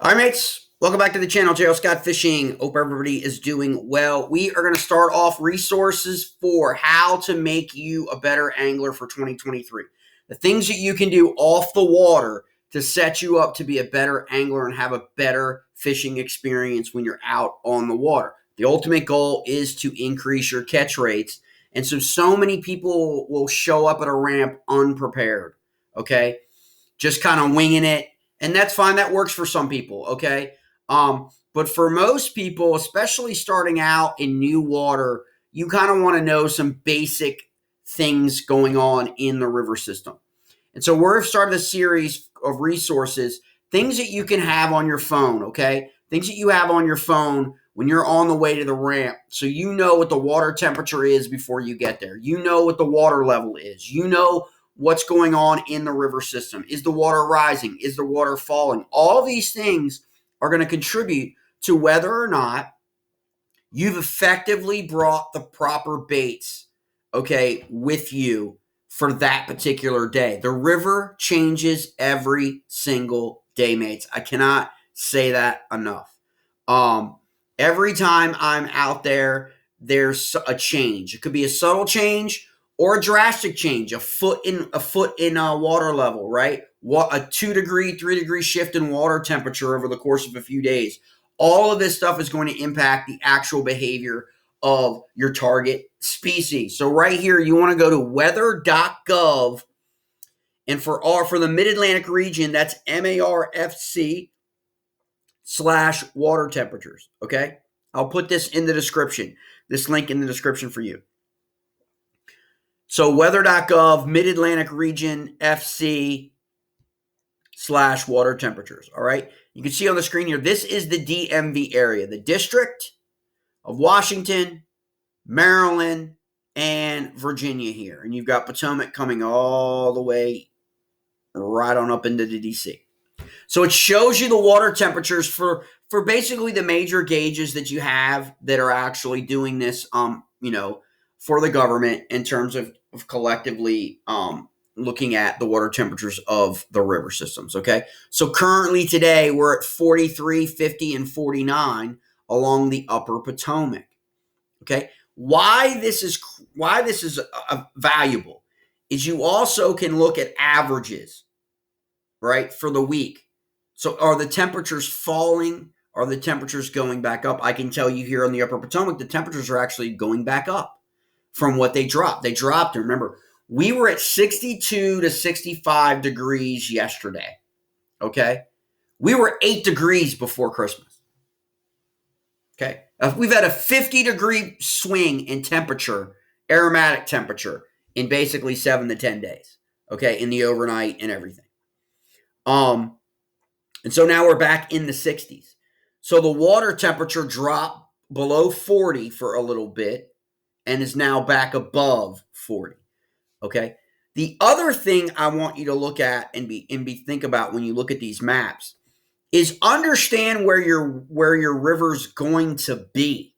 All right, mates. Welcome back to the channel, JL Scott Fishing. Hope everybody is doing well. We are going to start off resources for how to make you a better angler for 2023. The things that you can do off the water to set you up to be a better angler and have a better fishing experience when you're out on the water. The ultimate goal is to increase your catch rates. And so many people will show up at a ramp unprepared, okay? Just kind of winging it. And that's fine. That works for some people, okay? But for most people, especially starting out in new water, you kind of want to know some basic things going on in the river system. And so we're starting a series of resources, things that you can have on your phone, okay? Things that you have on your phone when you're on the way to the ramp. So you know what the water temperature is before you get there. You know what the water level is. You know what's going on in the river system. Is the water rising? Is the water falling? All these things are going to contribute to whether or not you've effectively brought the proper baits, okay, with you for that particular day. The river changes every single day, mates. I cannot say that enough. Every time I'm out there, there's a change. It could be a subtle change or a drastic change, a foot in water level, right? What a 2 degree, 3 degree shift in water temperature over the course of a few days. All of this stuff is going to impact the actual behavior of your target species. So right here, you want to go to weather.gov, and for the Mid-Atlantic region, that's MARFC/water temperatures. Okay, I'll put this in the description. This link in the description for you. So weather.gov, Mid-Atlantic region, FC/water temperatures. All right. You can see on the screen here, this is the DMV area, the District of Washington, Maryland, and Virginia here. And you've got Potomac coming all the way right on up into the DC. So it shows you the water temperatures for basically the major gauges that you have that are actually doing this, for the government in terms of collectively looking at the water temperatures of the river systems, okay? So currently today we're at 43, 50, and 49 along the upper Potomac, okay? Why this is valuable is you also can look at averages, right, for the week. So are the temperatures falling? Are the temperatures going back up? I can tell you here on the upper Potomac, the temperatures are actually going back up from what they dropped. They dropped, remember, we were at 62 to 65 degrees yesterday, okay? We were 8 degrees before Christmas, okay? We've had a 50-degree swing in temperature, aromatic temperature, in basically 7 to 10 days, okay, in the overnight and everything. And so now we're back in the 60s. So the water temperature dropped below 40 for a little bit and is now back above 40. Okay. The other thing I want you to look at and think about when you look at these maps is understand where your river's going to be,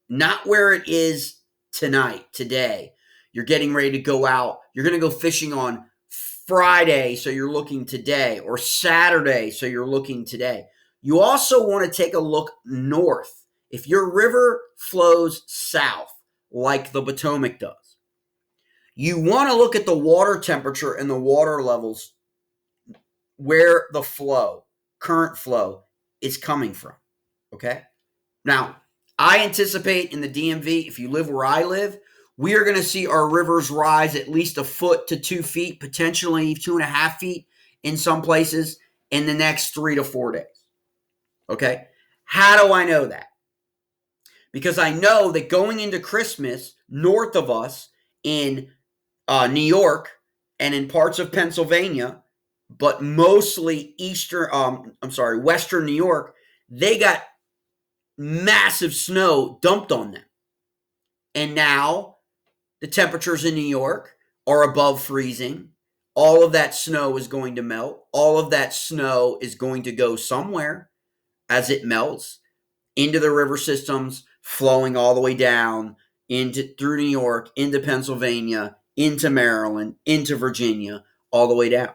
not where it is today. You're getting ready to go out. You're going to go fishing on Friday, so you're looking today, or Saturday, so you're looking today. You also want to take a look north. If your river flows south, like the Potomac does, you want to look at the water temperature and the water levels where the current flow, is coming from, okay? Now, I anticipate in the DMV, if you live where I live, we are going to see our rivers rise at least a foot to 2 feet, potentially 2.5 feet in some places in the next 3 to 4 days, okay? How do I know that? Because I know that going into Christmas, north of us in New York and in parts of Pennsylvania, but mostly western New York, they got massive snow dumped on them. And now the temperatures in New York are above freezing. All of that snow is going to melt. All of that snow is going to go somewhere as it melts into the river systems, flowing all the way down through New York, into Pennsylvania, into Maryland, into Virginia, all the way down.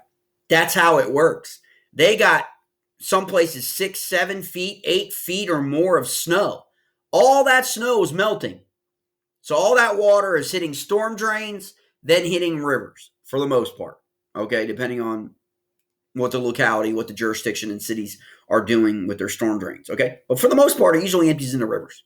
That's how it works. They got some places 6, 7 feet, 8 feet or more of snow. All that snow is melting. So all that water is hitting storm drains, then hitting rivers for the most part, okay, depending on what the locality, what the jurisdiction and cities are doing with their storm drains, okay? But for the most part, it usually empties into rivers,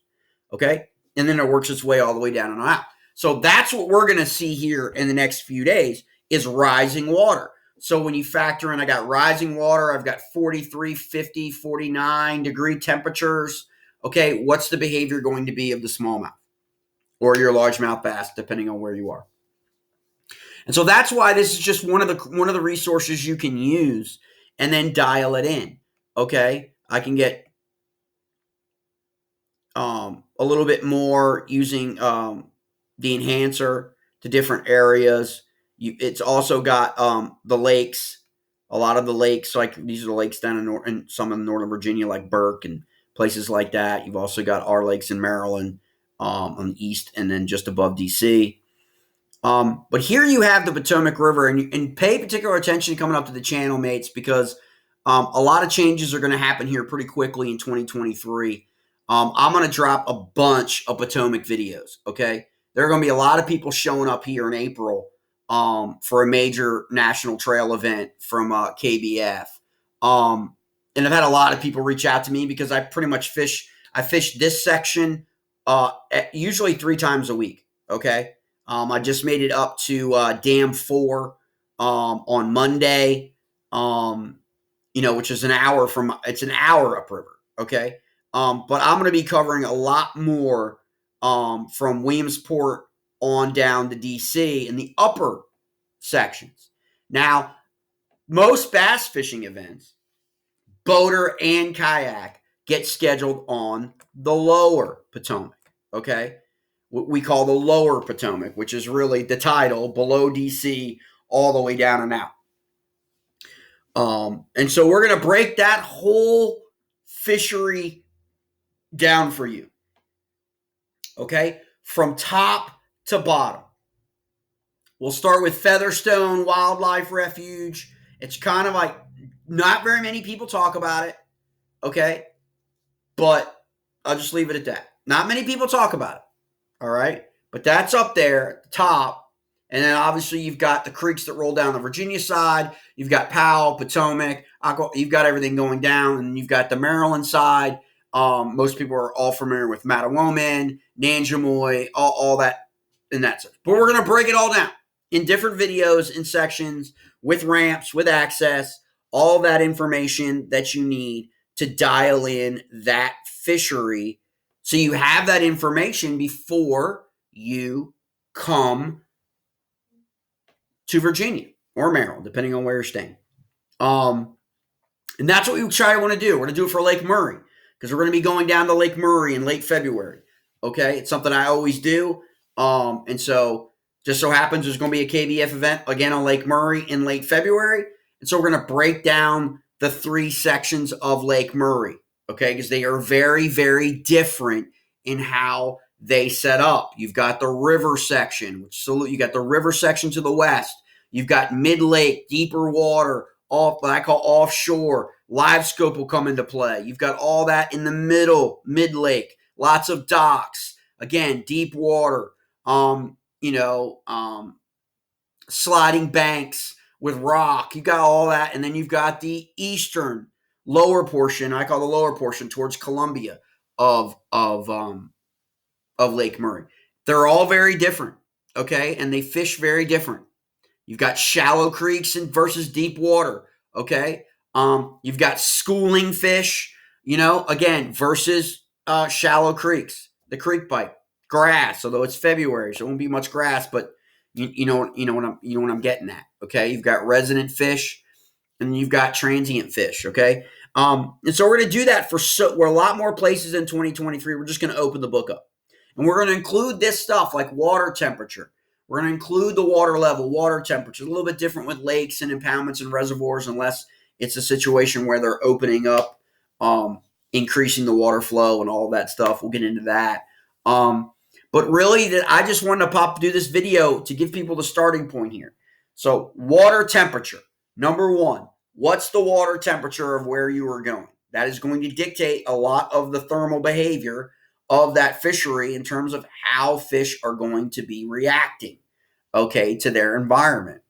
okay? And then it works its way all the way down and out. So that's what we're going to see here in the next few days is rising water. So when you factor in, I got rising water, I've got 43, 50, 49 degree temperatures, okay? What's the behavior going to be of the smallmouth or your largemouth bass, depending on where you are? And so that's why this is just one of the resources you can use and then dial it in. Okay, I can get a little bit more using the enhancer to different areas. It's also got the lakes, a lot of the lakes. Like these are the lakes down in some in Northern Virginia, like Burke and places like that. You've also got our lakes in Maryland on the east, and then just above DC. But here you have the Potomac River, and pay particular attention coming up to the channel, mates, because a lot of changes are going to happen here pretty quickly in 2023. I'm going to drop a bunch of Potomac videos, okay? There are going to be a lot of people showing up here in April for a major national trail event from KBF. And I've had a lot of people reach out to me because I pretty much fish this section usually 3 times a week, okay? I just made it up to Dam 4 on Monday, which is an hour upriver, okay? But I'm going to be covering a lot more from Williamsport on down to DC in the upper sections. Now, most bass fishing events, boater and kayak, get scheduled on the lower Potomac, okay? What we call the lower Potomac, which is really the tidal below DC all the way down and out. And so we're going to break that whole fishery down for you, okay, from top to bottom. We'll start with Featherstone Wildlife Refuge. It's kind of like not very many people talk about it, okay, but I'll just leave it at that. Not many people talk about it. All right. But that's up there at the top. And then obviously you've got the creeks that roll down the Virginia side. You've got Powell, Potomac. You've got everything going down. And you've got the Maryland side. Most people are all familiar with Mattawoman, Nanjamoy, all that in that sense. But we're going to break it all down in different videos, in sections, with ramps, with access, all that information that you need to dial in that fishery. So you have that information before you come to Virginia or Maryland, depending on where you're staying. And that's what we want to do. We're going to do it for Lake Murray because we're going to be going down to Lake Murray in late February. Okay, it's something I always do. And so just so happens there's going to be a KBF event again on Lake Murray in late February. And so we're going to break down the 3 sections of Lake Murray. Okay, because they are very, very different in how they set up. You've got the river section, you got the river section to the west. You've got mid-lake, deeper water, what I call offshore. Live scope will come into play. You've got all that in the middle, mid-lake. Lots of docks. Again, deep water. Sliding banks with rock. You got all that, and then you've got the eastern lower portion, I call the lower portion towards Columbia of Lake Murray. They're all very different, okay? And they fish very different. You've got shallow creeks versus deep water, okay? You've got schooling fish, again, versus shallow creeks. The creek bite, grass, although it's February, so it won't be much grass, but you know what I'm getting at, okay? You've got resident fish, and you've got transient fish, okay? And so we're going to do that we're a lot more places in 2023. We're just going to open the book up. And we're going to include this stuff like water temperature. We're going to include the water level, water temperature. A little bit different with lakes and impoundments and reservoirs unless it's a situation where they're opening up, increasing the water flow and all that stuff. We'll get into that. But really, I just wanted to do this video to give people the starting point here. So water temperature, number 1. What's the water temperature of where you are going? That is going to dictate a lot of the thermal behavior of that fishery in terms of how fish are going to be reacting, okay, to their environment.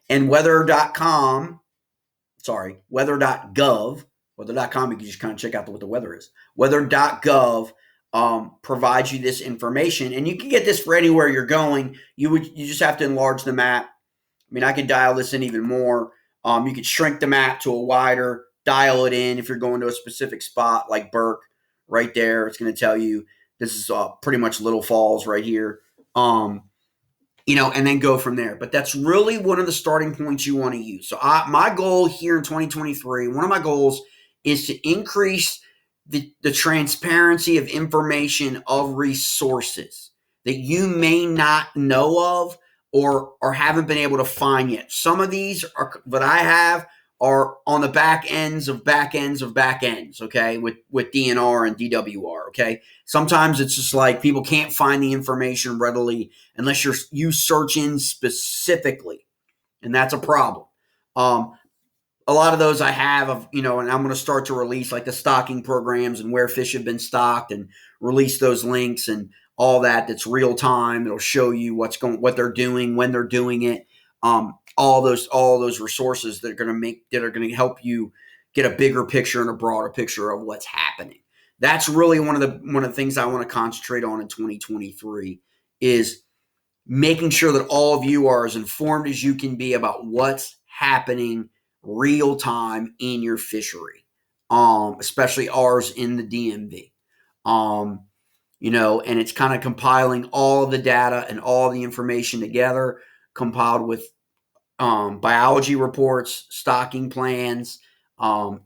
And weather.com, you can just kind of check out what the weather is. Weather.gov provides you this information, and you can get this for anywhere you're going. You just have to enlarge the map. I mean, I could dial this in even more. You could shrink the map to a wider, dial it in if you're going to a specific spot like Burke right there. It's going to tell you this is pretty much Little Falls right here. And then go from there. But that's really one of the starting points you want to use. So my goal here in 2023, one of my goals is to increase the transparency of information of resources that you may not know of or haven't been able to find yet. Some of these are that I have are on the back ends, okay, with DNR and DWR, okay? Sometimes it's just like people can't find the information readily unless you search in specifically, and that's a problem. A lot of those I have, and I'm going to start to release like the stocking programs and where fish have been stocked and release those links and all that. That's real time. It'll show you what they're doing, when they're doing it. All those resources that are going to help you get a bigger picture and a broader picture of what's happening. That's really one of the things I want to concentrate on in 2023 is making sure that all of you are as informed as you can be about what's happening real time in your fishery, especially ours in the DMV. And it's kind of compiling all of the data and all the information together, compiled with biology reports, stocking plans,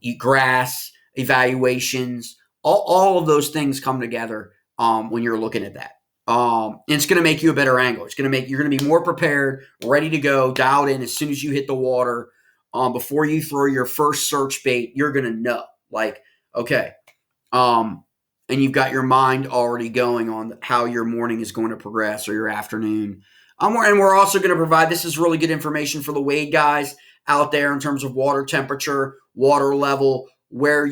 eat grass evaluations. All of those things come together when you're looking at that. And it's going to make you a better angler. You're going to be more prepared, ready to go, dialed in as soon as you hit the water. Before you throw your first search bait, you're going to know, like, okay, and you've got your mind already going on how your morning is going to progress or your afternoon. And we're also going to provide, this is really good information for the wade guys out there in terms of water temperature, water level, where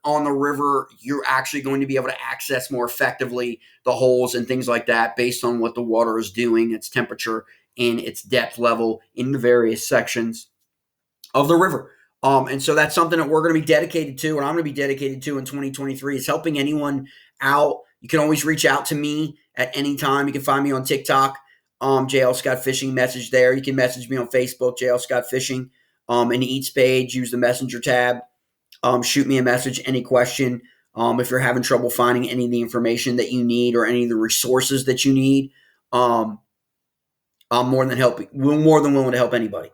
on the river you're actually going to be able to access more effectively the holes and things like that based on what the water is doing, its temperature and its depth level in the various sections of the river. And so that's something that we're going to be dedicated to, and I'm going to be dedicated to in 2023 is helping anyone out. You can always reach out to me at any time. You can find me on TikTok, JL Scott Fishing, message there. You can message me on Facebook, JL Scott Fishing. In the Eats page, use the Messenger tab. Shoot me a message, any question. If you're having trouble finding any of the information that you need or any of the resources that you need, I'm more than willing to help anybody.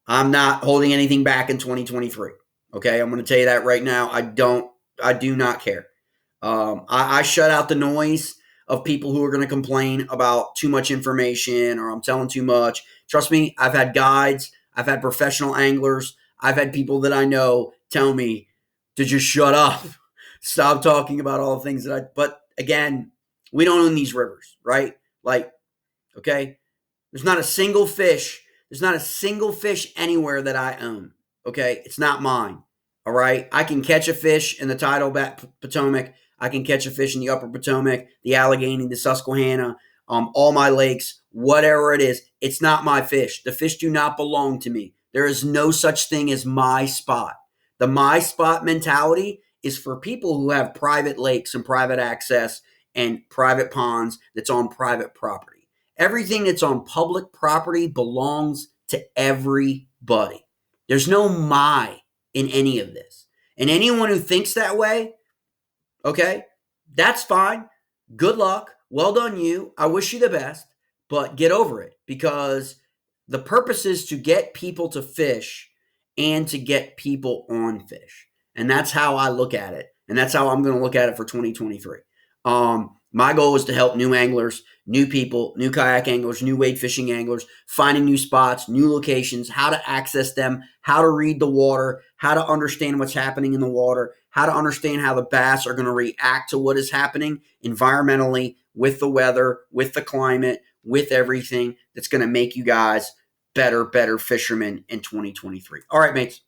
I'm not holding anything back in 2023. Okay, I'm going to tell you that right now. I do not care. I shut out the noise of people who are going to complain about too much information or I'm telling too much. Trust me, I've had guides, I've had professional anglers, I've had people that I know tell me to just shut up, stop talking about all the things but again, we don't own these rivers, right? Like, okay, there's not a single fish anywhere that I own. Okay, it's not mine. All right, I can catch a fish in the tidal Potomac. I can catch a fish in the upper Potomac, the Allegheny, the Susquehanna, all my lakes, whatever it is. It's not my fish. The fish do not belong to me. There is no such thing as my spot. The my spot mentality is for people who have private lakes and private access and private ponds that's on private property. Everything that's on public property belongs to everybody. There's no my in any of this. And anyone who thinks that way, okay, that's fine. Good luck. Well done you. I wish you the best, but get over it because the purpose is to get people to fish and to get people on fish. And that's how I look at it. And that's how I'm going to look at it for 2023. My goal is to help new anglers, new people, new kayak anglers, new wade fishing anglers, finding new spots, new locations, how to access them, how to read the water, how to understand what's happening in the water, how to understand how the bass are going to react to what is happening environmentally with the weather, with the climate, with everything that's going to make you guys better fishermen in 2023. All right, mates.